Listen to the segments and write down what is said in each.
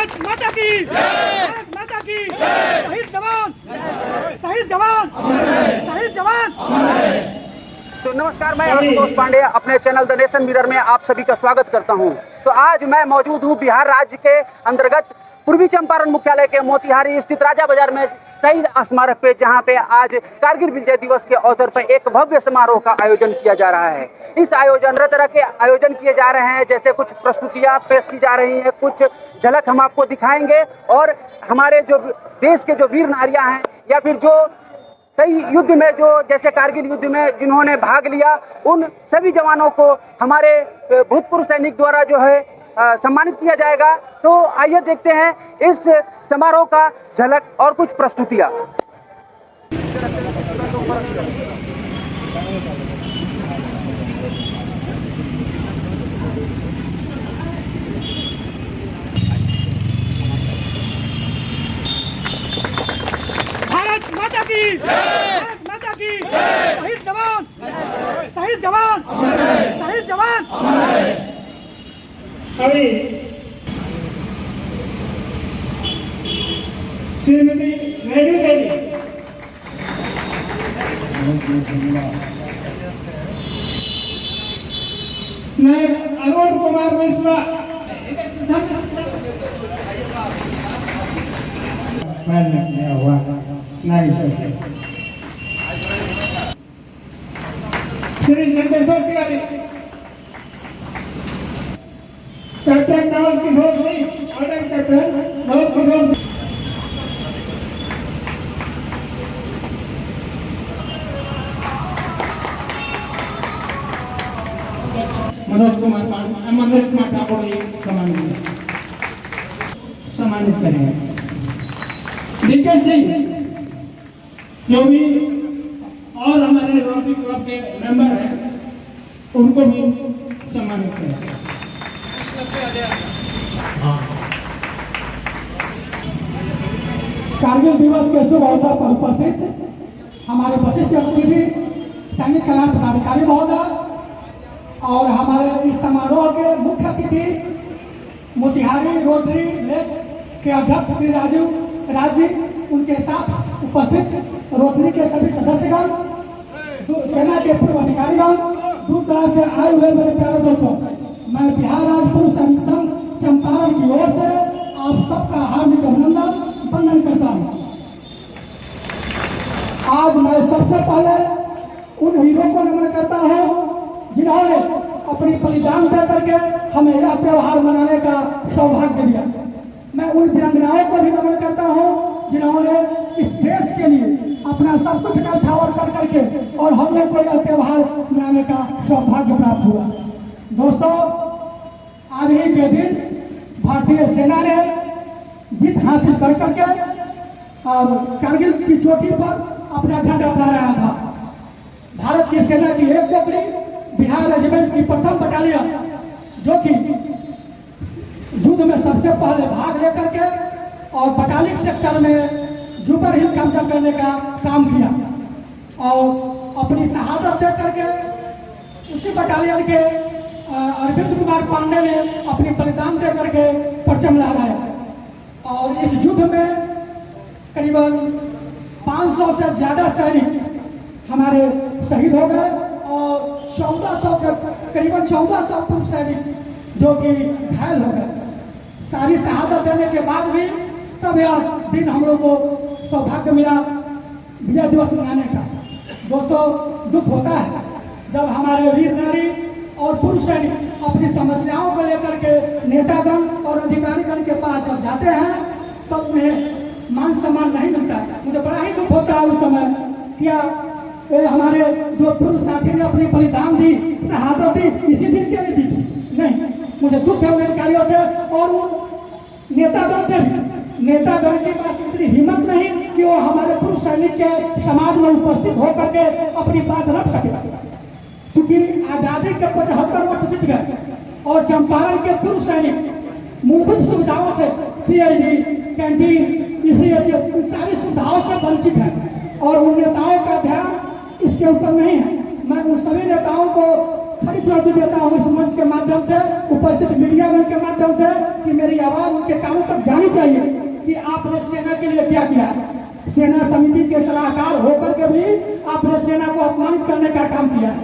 भारत माता की भारत माता की शहीद जवान शहीद जवान शहीद जवान। तो नमस्कार, मैं आशुतोष पांडे अपने चैनल द नेशन मिरर में आप सभी का स्वागत करता हूं। तो आज मैं मौजूद हूं बिहार राज्य के अंतर्गत पूर्वी चंपारण मुख्यालय के मोतिहारी स्थित राजा बाजार में शहीद स्मारक पे, जहां पे आज कारगिल विजय दिवस के अवसर पर एक भव्य समारोह का आयोजन किया जा रहा है। इस आयोजन तरह तरह के आयोजन किए जा रहे हैं, जैसे कुछ प्रस्तुतियां पेश की जा रही हैं, कुछ झलक हम आपको दिखाएंगे और हमारे जो देश के जो वीर नारियां हैं या फिर जो कई युद्ध में जो जैसे कारगिल युद्ध में जिन्होंने भाग लिया, उन सभी जवानों को हमारे भूतपूर्व सैनिक द्वारा जो है सम्मानित किया जाएगा। तो आइए देखते हैं इस समारोह का झलक और कुछ प्रस्तुतियां। भारत माता की भारत माता की शहीद जवान शहीद जवान शहीद जवान। अभी श्रीमती रेणु देवी मैं अरुण कुमार मिश्रा हुआ नहीं सके Shri Chandreshwar Tiwari captain Naval Kishore Singh order captain Naval Kishore Singh Manoj Kumar Thakur सम्मानित करेंगे। डीके सिंह जो भी और हमारे रोटरी क्लब के मेंबर हैं उनको भी सम्मानित करेंगे। कारगिल दिवस के शुभ अवसर पर उपस्थित हमारे वरिष्ठ अतिथि सैनिक कल्याण पदाधिकारी महोदय और हमारे इस समारोह के मुख्य अतिथि मोतिहारी रोटरी लेक के अध्यक्ष श्री राज जी, उनके साथ उपस्थित रोटरी के सभी सदस्यगण, सेना के पूर्व अधिकारीगण, दूर दराज से आए हुए मेरे प्यारे दोस्तों, मैं बिहार राज्य पूर्व सैनिक संघ चंपारण की ओर से आप सबका हार्दिक अभिनंदन वंदन करता हूँ। आज मैं सबसे पहले उन वीरों को नमन करता हूँ जिन्होंने अपनी बलिदान दे करके हमें यह त्योहार मनाने का सौभाग्य दिया। मैं उन वीरांगनाओं को भी नमन करता हूँ जिन्होंने इस देश के लिए अपना सब कुछ न्यौछावर कर करके और हम लोग को यह त्योहार मनाने का सौभाग्य प्राप्त हुआ। दोस्तों, आज ही के दिन भारतीय सेना ने जीत हासिल कर करके कारगिल की चोटी पर अपना झंडा फहराया था। भारत की सेना की एक टुकड़ी बिहार रेजिमेंट की प्रथम बटालियन, जो कि युद्ध में सबसे पहले भाग लेकर के और बटालिक सेक्टर में जुबर हिल कब्जा करने का काम किया और अपनी शहादत दे करके उसी बटालियन के अरविंद कुमार पांडे ने अपनी बलिदान दे करके परचम लहराया और इस युद्ध में करीबन 500 से ज्यादा सैनिक हमारे शहीद हो गए और 1400 के करीबन 1400 पूर्व सैनिक जो कि घायल हो गए। सारी शहादत देने के बाद भी तब यह दिन हम लोग को सौभाग्य मिला विजय दिवस मनाने का। दोस्तों, दुख होता है जब हमारे वीर नारी और पूर्व सैनिक अपनी समस्याओं को लेकर के नेतागण और अधिकारीगण के पास जब जाते हैं तब उन्हें मान सम्मान नहीं मिलता है। मुझे बड़ा ही दुख होता है उस समय, क्या हमारे जो पूर्व साथी ने अपनी बलिदान दी, शहादत दी, इसी दिन के लिए दी थी? नहीं, मुझे दुख है उन अधिकारियों से और उन नेतागण से भी। नेतागण के पास इतनी हिम्मत नहीं कि वो हमारे पूर्व सैनिक के समाज में उपस्थित होकर के अपनी बात रख सके, क्योंकि आजादी के 75 वर्ष बीत गए और चंपारण के पूर्व सैनिक मूलभूत सुविधाओं से CID, कैंटीन, ECH सारी सुविधाओं से वंचित है और उन नेताओं का ध्यान इसके ऊपर नहीं है। मैं उन सभी नेताओं को खड़ी चुनौती देता हूँ इस मंच के माध्यम से, उपस्थित मीडियागण के माध्यम से, कि मेरी आवाज उनके कानों तक जानी चाहिए कि आपने सेना के लिए क्या किया। सेना समिति के सलाहकार होकर के भी आपने सेना को अपमानित करने का काम किया।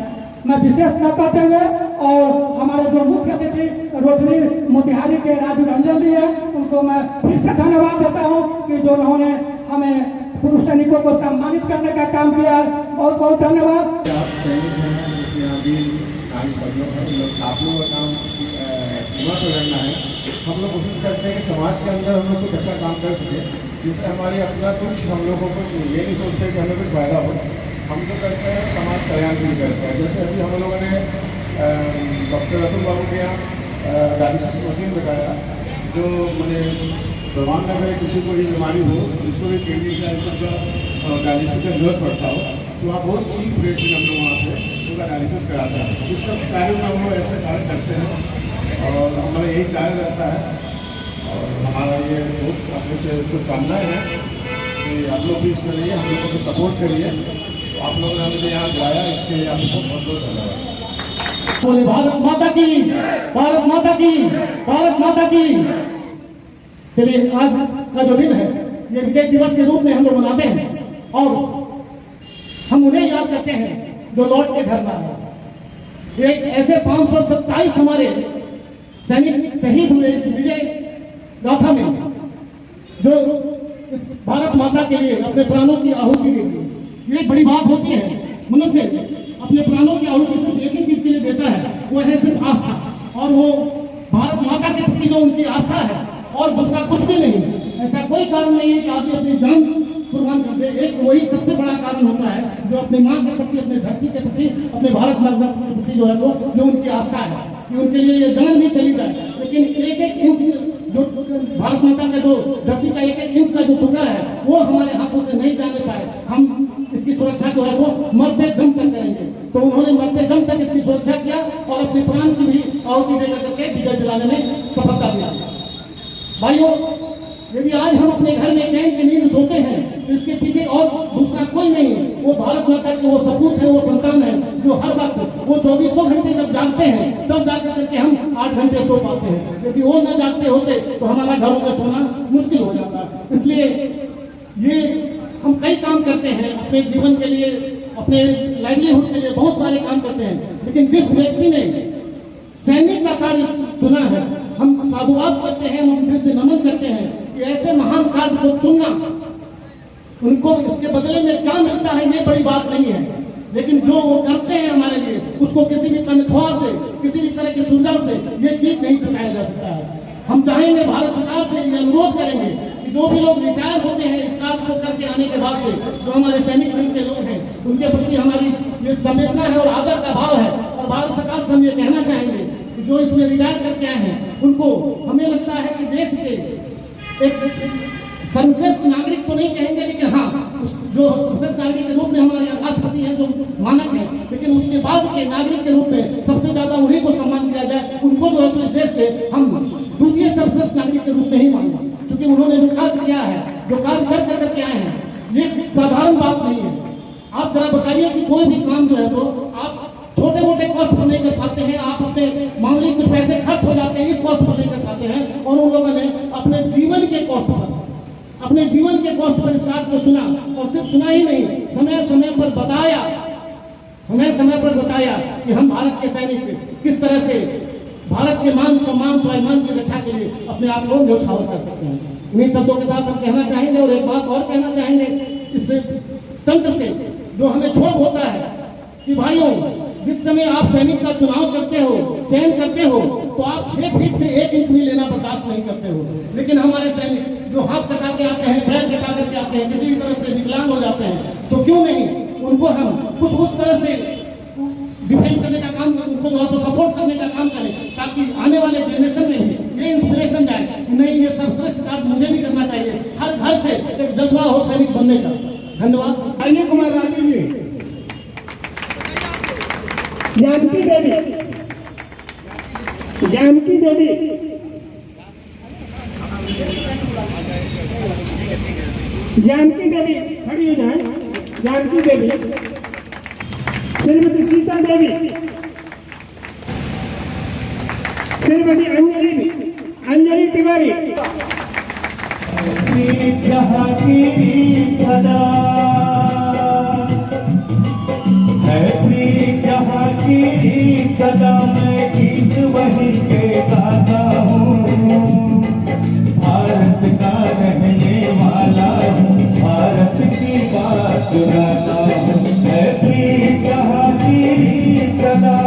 मैं विशेष न कहते हुए और हमारे जो मुख्य अतिथि रोटरी मोतिहारी के राजू रंजन जी हैं, उनको मैं फिर से धन्यवाद देता हूं कि जो उन्होंने हमें पुरुष सैनिकों को सम्मानित करने का काम किया है। बहुत बहुत धन्यवाद। आप सैनिक हैं, जैसे यहाँ भी नारी सब लोग हैं, आप लोगों का काम सीमा पर रहना है। हम लोग कोशिश करते हैं कि समाज के अंदर हम लोग कुछ अच्छा काम कर सके, जिससे हमारे अपना कुछ हम लोगों को ये नहीं सोचते कि हमें कुछ फायदा हो। हम जो करते हैं समाज कल्याण के लिए करते हैं। जैसे अभी हम लोगों ने डॉक्टर अतुल बाबू के यहाँ डायलिसिस मशीन लगाया, जो मैंने भगवान में अगर किसी को ये बीमारी हो, जिसको भी किडनी का इस सब का डायलिसिस का जरूरत पड़ता हो, तो वहाँ बहुत चीप रेट में हम लोग वहाँ पे उनका डायलिसिस कराते हैं। इस सब कार्यों में हम लोग ऐसे कार्य करते हैं और हमारा यही कार्य रहता है। और हमारा ये बहुत अपने से शुभकामनाएँ हैं कि आप लोग भी इसमें रहिए, हम लोगों को सपोर्ट करिए। तो आप लोगों ने हमें यहाँ बुलाया, इसके लिए आपको बहुत बहुत धन्यवाद। बोले भारत माता की, भारत माता की, भारत माता की। चलिए, आज का जो दिन है ये विजय दिवस के रूप में हम लोग मनाते हैं और हम उन्हें याद करते हैं जो लौट के घर ना आए। एक ऐसे 527 हमारे सैनिक शहीद हुए इस विजय गाथा में, जो इस भारत माता के लिए अपने प्राणों की आहुति दे दिए। ये बड़ी बात होती है। मनुष्य अपने प्राणों की आहुति सिर्फ एक ही चीज के लिए देता है, वो है सिर्फ आस्था, और वो भारत माता के प्रति जो उनकी आस्था है और दूसरा कुछ भी नहीं। ऐसा कोई कारण नहीं है कि आदमी अपनी जान कुर्बान कर दे। एक वही सबसे बड़ा कारण होता है जो अपने माँ के प्रति, अपने धरती के प्रति, अपने भारत माता के प्रति जो है वो जो उनकी आस्था है कि उनके लिए ये जान भी चली जाए। लेकिन एक एक इंच जो भारत माता का जो धरती का एक एक इंच का जो टुकड़ा है वो हमारे हाथों से नहीं जाने पाए। हम इसकी सुरक्षा जो है वो मरते दम तक करेंगे। तो उन्होंने मरते दम तक इसकी सुरक्षा किया और अपने प्राण की भी आहुति देकर करके विजय दिलाने में सफलता दिला। भाइयों, यदि आज हम अपने घर में चैन की नींद सोते हैं तो इसके पीछे और दूसरा कोई नहीं, वो भारत माता के वो सपूत है, वो संतान है जो हर वक्त वो 24 घंटे जब जागते हैं तब जाकर करके हम 8 घंटे सो पाते हैं। यदि वो न जागते होते तो हमारा घरों में सोना मुश्किल हो जाता। इसलिए ये हम कई काम करते हैं अपने जीवन के लिए, अपने लाइवलीहुड के लिए बहुत सारे काम करते हैं, लेकिन जिस व्यक्ति ने सैनिक का कार्य चुना है हम साधुवाद करते हैं, हम दिल से नमन करते हैं कि ऐसे महान कार्य को चुनना, उनको इसके बदले में क्या मिलता है ये बड़ी बात नहीं है, लेकिन जो वो करते हैं हमारे लिए उसको किसी भी तनख्वाह से, किसी भी तरह की सुविधा से ये चीज नहीं चुकाया जा सकता है। हम चाहेंगे, भारत सरकार से ये अनुरोध करेंगे कि जो भी लोग रिटायर होते हैं इस कार्य को करके आने के बाद से, जो हमारे सैनिक संघ के लोग हैं उनके प्रति हमारी ये संवेदना है और आदर का भाव है। और भारत सरकार से हम ये कहना चाहेंगे कि जो इसमें रिटायर करके आए हैं उनको, हमें लगता है कि देश के एक सर्वश्रेष्ठ नागरिक तो नहीं कहेंगे, लेकिन हाँ जो सर्वश्रेष्ठ नागरिक के रूप में हमारे राष्ट्रपति हैं जो मानक है, लेकिन उसके बाद के नागरिक के रूप में सबसे ज्यादा उन्हीं को सम्मान दिया जाए। उनको जो है तो इस देश के हम द्वितीय सर्वश्रेष्ठ नागरिक के रूप में ही मानेंगे, क्योंकि उन्होंने जो कार्य किया है, जो कार्य कर करके आए हैं, ये साधारण बात नहीं है। आप जरा बताइए कि कोई भी काम जो है तो आप छोटे मोटे कॉस्ट पर नहीं कर पाते हैं, आप अपने मामूली कुछ पैसे खर्च हो जाते हैं इस कॉस्ट पर नहीं कर पाते हैं, और उन लोगों ने अपने जीवन के कॉस्ट पर, अपने जीवन के कॉस्ट पर इस कार्य को चुना, और सिर्फ चुना ही नहीं, समय समय पर बताया कि हम भारत के सैनिक किस तरह से भारत के मान सम्मान स्वाभिमान की रक्षा के लिए अपने आप को न्यौछावर कर सकते हैं। इन्हीं शब्दों के साथ हम कहना चाहेंगे, और एक बात और कहना चाहेंगे, इस तंत्र से जो हमें क्षोभ होता है कि भाइयों, जिस समय आप सैनिक का चुनाव करते हो, चयन करते हो, तो आप 6 फीट से 1 इंच भी लेना बर्दाश्त नहीं करते हो, लेकिन हमारे सैनिक जो हाथ कटा के आते हैं, पैर कटा करके आते हैं, किसी भी तरह से विकलांग हो जाते हैं, तो क्यों नहीं उनको हम कुछ उस तरह से डिफेंड करने का काम करें, उनको जो है सपोर्ट करने का काम करें, ताकि आने वाले जनरेशन में भी ये इंस्पिरेशन जाए कि नहीं, ये सर्वश्रेष्ठ कार्य मुझे भी करना चाहिए। हर घर से एक जज्बा हो सैनिक बनने का। धन्यवाद। अनिल कुमार राजू जी, जानकी देवी, जानकी देवी, जानकी देवी खड़ी हो जाए। जानकी देवी, श्रीमती सीता देवी, श्रीमती अंजलि तिवारी। जहाँ की सदा है प्रीत जहाँ की सदा मैं गीत वही के गाता हूँ। भारत का रहने वाला हूँ, भारत की बात सुनाता हूँ। है प्रीत जहाँ की सदा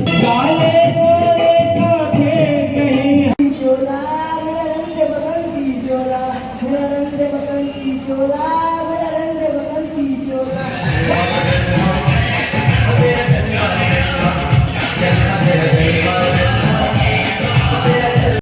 काले गोरे कांटे नहीं। चोला मेरा रंग बसंती चोला, मेरा रंग बसंती चोला, मेरा रंग बसंती चोला।